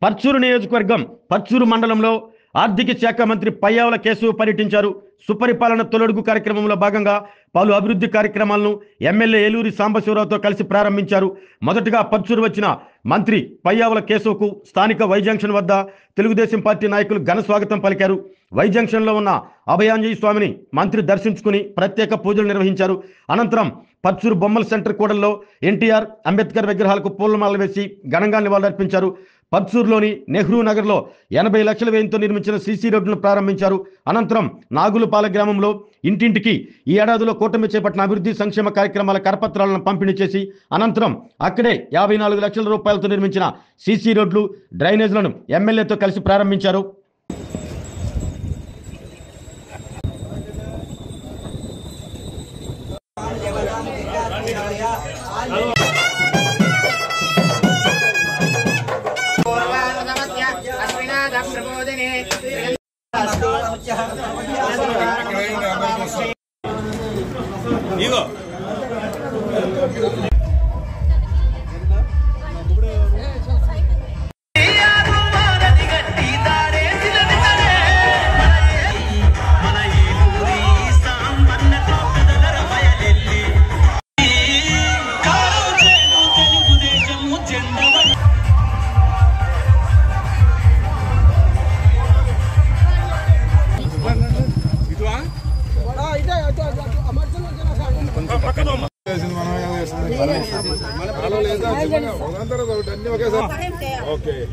పర్చూరు నియోజకవర్గం పర్చూరు మండలంలో ఆర్థిక శాఖ మంత్రి పయ్యావుల కేశవ్ పర్యటించారు. సుపరిపాలన తొలడుగు కార్యక్రమంలో భాగంగా పలు అభివృద్ధి కార్యక్రమాలను ఎమ్మెల్యే ఏలూరి సాంబశివరావుతో కలిసి ప్రారంభించారు. మొదటగా పర్చూరు వచ్చిన మంత్రి పయ్యావుల కేశవ్కు స్థానిక వై జంక్షన్ వద్ద తెలుగుదేశం పార్టీ నాయకులు ఘన స్వాగతం పలికారు. వై జంక్షన్లో ఉన్న అభయాంజనేయ స్వామిని మంత్రి దర్శించుకుని ప్రత్యేక పూజలు నిర్వహించారు. అనంతరం పర్చూరు బొమ్మల సెంటర్ కూడల్లో ఎన్టీఆర్, అంబేద్కర్ విగ్రహాలకు పూలమాలలు వేసి ఘనంగా నివాళులర్పించారు. పర్చూరులోని నెహ్రూ నగర్లో 80 లక్షల వ్యయంతో నిర్మించిన సీసీ రోడ్డును ప్రారంభించారు. అనంతరం నాగులపాల గ్రామంలో ఇంటింటికి ఈ ఏడాదిలో కూటమి చేపట్టిన అభివృద్ధి సంక్షేమ కార్యక్రమాల కరపత్రాలను పంపిణీ చేసి అనంతరం అక్కడే 54 లక్షల రూపాయలతో నిర్మించిన సీసీ రోడ్లు, డ్రైనేజ్లను ఎమ్మెల్యేతో కలిసి ప్రారంభించారు.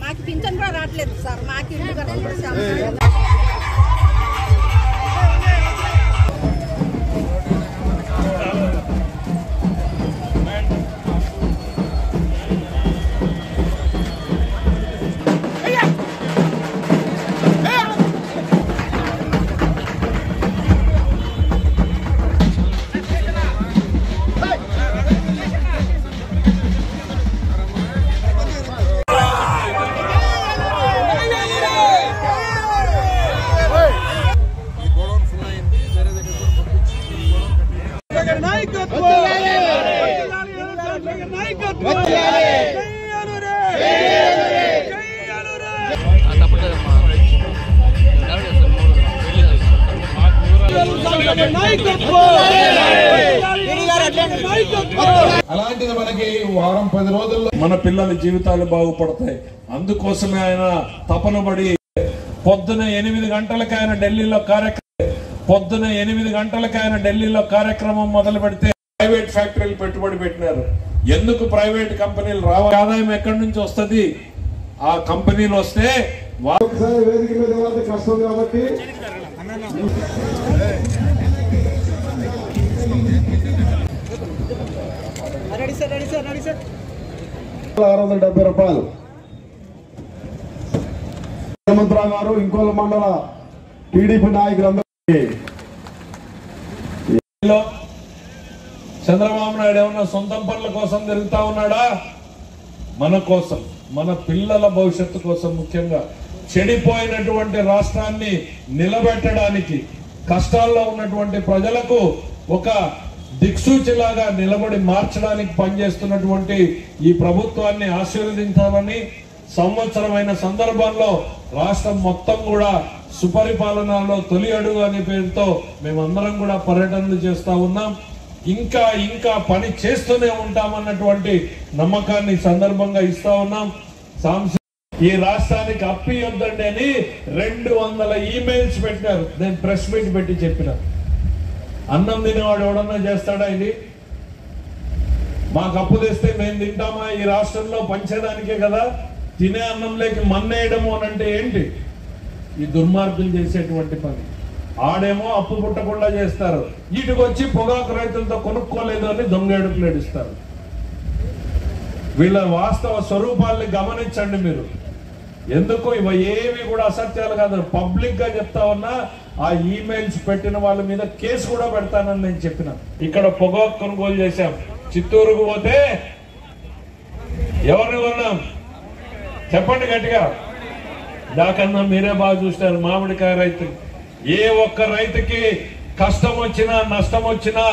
మాకు పింఛన్ కూడా రావట్లేదు సార్. మాకు ఇల్లు అలాంటిది మనకి వారం 10 రోజుల్లో మన పిల్లల జీవితాలు బాగుపడతాయి. అందుకోసమే ఆయన తపన పడి పొద్దున 8 గంటలకు ఆయన ఢిల్లీలో కార్యక్రమం మొదలు పెడితే ప్రైవేట్ ఫ్యాక్టరీలు పెట్టుబడి పెట్టినారు. ఎందుకు ప్రైవేట్ కంపెనీలు రావాలి? ఆదాయం ఎక్కడి నుంచి వస్తుంది? ఆ కంపెనీలు వస్తే వేదిక మీద వాళ్ళకి కష్టం కాబట్టి 670 రూపాయలు హనుమంతరావు గారు, ఇంకోల మండల టీడీపీ నాయకులందరికీ. చంద్రబాబు నాయుడు ఏమన్నా సొంతం పనుల కోసం తిరుగుతా ఉన్నాడా? మన కోసం, మన పిల్లల భవిష్యత్తు కోసం, ముఖ్యంగా చెడిపోయినటువంటి రాష్ట్రాన్ని నిలబెట్టడానికి, కష్టాల్లో ఉన్నటువంటి ప్రజలకు ఒక దిక్సూచిలాగా నిలబడి మార్చడానికి పనిచేస్తున్నటువంటి ఈ ప్రభుత్వాన్ని ఆశీర్వదించాలని, సంవత్సరమైన సందర్భంలో రాష్ట్రం మొత్తం కూడా సుపరిపాలనలో తొలి అడుగు అనే పేరుతో మేమందరం కూడా పర్యటనలు చేస్తా ఉన్నాం. ఇంకా పని చేస్తూనే ఉంటామన్నటువంటి నమ్మకాన్ని సందర్భంగా ఇస్తా ఉన్నాం. ఈ రాష్ట్రానికి అప్పియొద్దండి అని 200 ఈమెయిల్స్ పెట్టినారు. నేను ప్రెస్ మీట్ పెట్టి చెప్పిన, అన్నం తినేవాడు ఎవడన్నా చేస్తాడా? ఇది మాకు అప్పు తెస్తే మేము తింటామా? ఈ రాష్ట్రంలో పంచేదానికే కదా. తినే అన్నంలోకి మన్నేయడము అని అంటే ఏంటి? ఈ దుర్మార్గులు చేసేటువంటి పని. ఆడేమో అప్పు పుట్టకుండా చేస్తారు, ఇటుకొచ్చి పొగాకు రైతులతో కొనుక్కోలేదు అని దొంగేడుపులు ఏడుస్తారు. వీళ్ళ వాస్తవ స్వరూపాలని గమనించండి మీరు. ఎందుకు ఇవి ఏవి కూడా అసత్యాలు కాదు, పబ్లిక్ గా చెప్తా ఉన్నా. ఆ ఈమెయిల్స్ పెట్టిన వాళ్ళ మీద కేసు కూడా పెడతానని నేను చెప్పిన. ఇక్కడ పొగాకు కొనుగోలు చేశాం. చిత్తూరుకు పోతే ఎవరిని కొన్నాం చెప్పండి గట్టిగా. దాకన్నా మీరే బాగా చూస్తారు. మామిడికాయ రైతులు, ఏ ఒక్క రైతుకి కష్టం వచ్చినా నష్టం వచ్చినా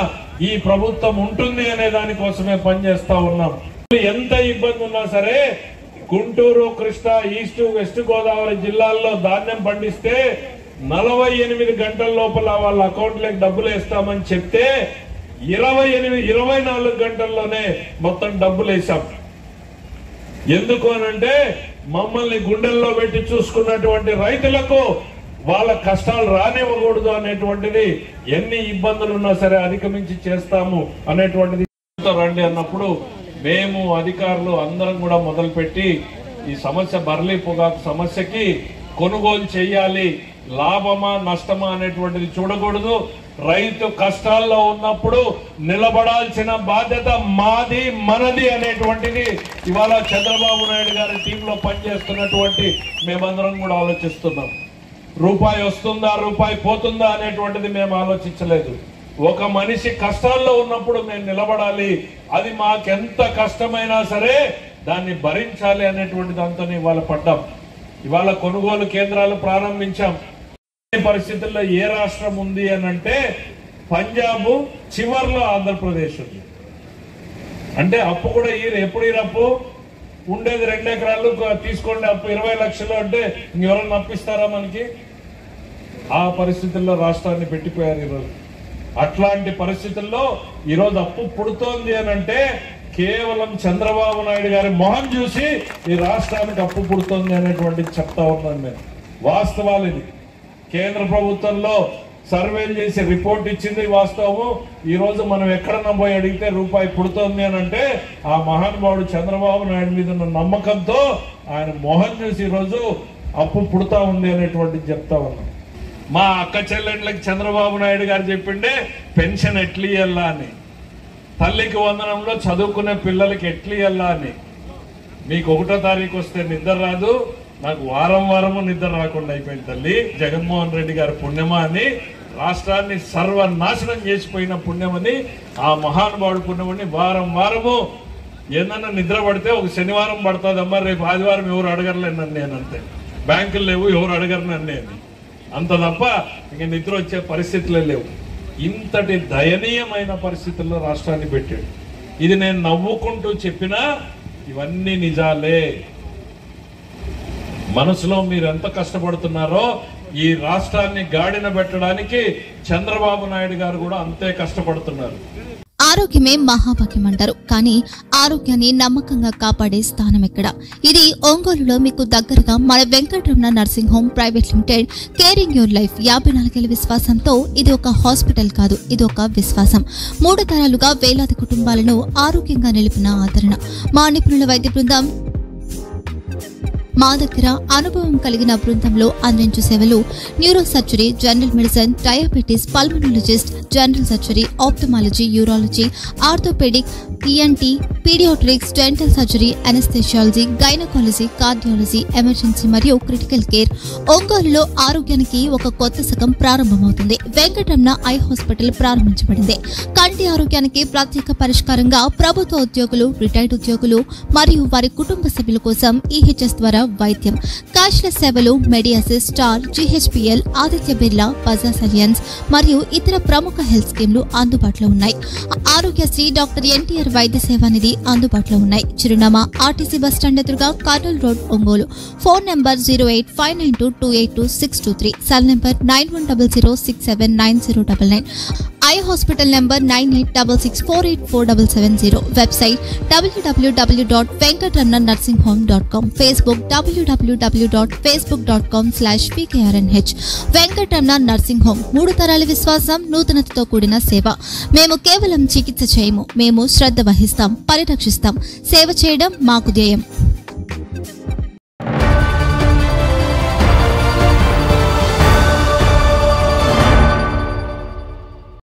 ఈ ప్రభుత్వం ఉంటుంది అనే దానికోసమే పనిచేస్తా ఉన్నాం. ఎంత ఇబ్బంది ఉన్నా సరే గుంటూరు, కృష్ణా, ఈస్ట్, వెస్ట్ గోదావరి జిల్లాల్లో ధాన్యం పండిస్తే 48 గంటల లోపల వాళ్ళ అకౌంట్లోకి డబ్బులు వేస్తామని చెప్తే 24 గంటల్లోనే మొత్తం డబ్బులు వేసాం. ఎందుకు అనంటే మమ్మల్ని గుండెల్లో పెట్టి చూసుకున్నటువంటి రైతులకు వాళ్ళ కష్టాలు రానివ్వకూడదు అనేటువంటిది, ఎన్ని ఇబ్బందులు ఉన్నా సరే అధిగమించి చేస్తాము అనేటువంటిది రండి అన్నప్పుడు మేము అధికారులు అందరం కూడా మొదలుపెట్టి ఈ సమస్య బర్లీ పొగాకు సమస్యకి కొనుగోలు చేయాలి, లాభమా నష్టమా అనేటువంటిది చూడకూడదు. రైతు కష్టాల్లో ఉన్నప్పుడు నిలబడాల్సిన బాధ్యత మాది, మనది అనేటువంటిది ఇవాళ చంద్రబాబు నాయుడు గారి టీంలో పనిచేస్తున్నటువంటి మేమందరం కూడా ఆలోచిస్తున్నాం. రూపాయి వస్తుందా, రూపాయి పోతుందా అనేటువంటిది మేము ఆలోచించలేదు. ఒక మనిషి కష్టాల్లో ఉన్నప్పుడు మేము నిలబడాలి, అది మాకెంత కష్టమైనా సరే దాన్ని భరించాలి అనేటువంటి దాంతో ఇవాళ పడ్డాం. ఇవాళ కొనుగోలు కేంద్రాలు ప్రారంభించాం. పరిస్థితుల్లో ఏ రాష్ట్రం ఉంది అనంటే పంజాబ్, చివర్లో ఆంధ్రప్రదేశ్ ఉంది. అంటే అప్పు కూడా ఎప్పుడు ఈ అప్పు ఉండేది 2 ఎకరాలు తీసుకోండి అప్పు 20 లక్షలు అంటే ఇంకెవరన్నా అప్పిస్తారా మనకి? ఆ పరిస్థితుల్లో రాష్ట్రాన్ని పెట్టిపోయారు ఈరోజు. అట్లాంటి పరిస్థితుల్లో ఈరోజు అప్పు పుడుతోంది అనంటే కేవలం చంద్రబాబు నాయుడు గారి మొహం చూసి ఈ రాష్ట్రానికి అప్పు పుడుతోంది అనేటువంటిది చెప్తా ఉన్నాను నేను. వాస్తవాలు ఇది. కేంద్ర ప్రభుత్వంలో సర్వేలు చేసి రిపోర్ట్ ఇచ్చింది వాస్తవము. ఈ రోజు మనం ఎక్కడన్నా పోయి అడిగితే రూపాయి పుడుతోంది అని అంటే ఆ మహానుభావుడు చంద్రబాబు నాయుడు మీద ఉన్న నమ్మకంతో ఆయన మొహం చూసి ఈరోజు అప్పు పుడతా ఉంది అనేటువంటిది చెప్తా ఉన్నాం. మా అక్క చెల్లెళ్ళకి చంద్రబాబు నాయుడు గారు చెప్పిండే పెన్షన్ ఎట్లియల్లా అని, తల్లికి వందనంలో చదువుకునే పిల్లలకి ఎట్లియల్లా అని. మీకు 1వ తారీఖు వస్తే నిద్ర రాదు, నాకు వారము నిద్ర రాకుండా అయిపోయింది తల్లి. జగన్మోహన్ రెడ్డి గారి పుణ్యమా అని, రాష్ట్రాన్ని సర్వనాశనం చేసిపోయిన పుణ్యమని, ఆ మహానుభావుడు పుణ్యమని వారము ఏదన్నా నిద్ర పడితే ఒక శనివారం పడుతుందమ్మా, రేపు ఆదివారం ఎవరు అడగరలేను నన్ను నేను, అంతే. బ్యాంకులు లేవు, ఎవరు అడగరు నన్ను నేను, అంత తప్ప ఇంక నిద్ర వచ్చే పరిస్థితులే లేవు. ఇంతటి దయనీయమైన పరిస్థితుల్లో రాష్ట్రాన్ని పెట్టాడు. ఇది నేను నవ్వుకుంటూ చెప్పినా ఇవన్నీ నిజాలే. మనసులో మీరు ఎంత కష్టపడుతున్నారో ఈ రాష్ట్రాన్ని గాడిన పెట్టడానికి చంద్రబాబు నాయుడు గారు కూడా అంతే కష్టపడుతున్నారు. ఆరోగ్యమే మహాభాగ్యం అంటారు, కానీ ఆరోగ్యాన్ని నమ్మకంగా కాపాడే స్థానం ఎక్కడ? ఇది ఒంగోలులో మీకు దగ్గరగా మన Venkataramana nursing home private limited. Caring your life 54 ఏళ్ల విశ్వాసంతో ఇది ఒక హాస్పిటల్ కాదు, ఇది ఒక విశ్వాసం. 3 తరాలుగా వేలాది కుటుంబాలను ఆరోగ్యంగా నిలిపిన ఆదరణ. మా నిపుణుల వైద్య బృందం మా దగ్గర అనుభవం కలిగిన బృందంలో అందించే సేవలు neuro surgery, general medicine, diabetes, pulmonologist, general surgery, ophthalmology, urology, orthopaedic, ENT, paediatrics, dental surgery, anaesthesiology, gynaecology, cardiology, emergency మరియు క్రిటికల్ కేర్. ఒంగోలులో ఆరోగ్యానికి ఒక కొత్త శకం ప్రారంభమవుతుంది. వెంకటరమణ ఐ హాస్పిటల్ ప్రారంభించబడింది. కంటి ఆరోగ్యానికి ప్రత్యేక పరిష్కారంగా ప్రభుత్వ ఉద్యోగులు, రిటైర్డ్ ఉద్యోగులు మరియు వారి కుటుంబ సభ్యుల కోసం ఈహెచ్ఎస్ ద్వారా వైద్యం, క్యాష్లెస్ సేవలు, మెడియాసిస్, స్టార్, జీహెచ్పీఎల్, ఆదిత్య బిర్లా, బజాజ్ అలియన్స్ మరియు ఇతర ప్రముఖ హెల్త్ స్కీమ్లు అందుబాటులో ఉన్నాయి. ఆరోగ్యశ్రీ, డాక్టర్ ఎన్టీఆర్ వైద్య సేవానిధి అందుబాటులో ఉన్నాయి. చిరునామా ఆర్టీసీ బస్టాండ్ ఎదురుగా, Kurnool road, Ongole. Phone number 08592282623, cell number 9100679099, eye hospital number 9866484770, website www.venkatramananursinghome.com, Facebook www.facebook.com/pkrnh. Venkataramana nursing home, 3 తరాల విశ్వాసం, నూతనతతో కూడిన సేవ. మేము కేవలం చికిత్స చేయము, మేము శ్రద్ధ వహిస్తాం, పరిరక్షిస్తాం. సేవ చేయడం మాకు ధ్యేయం.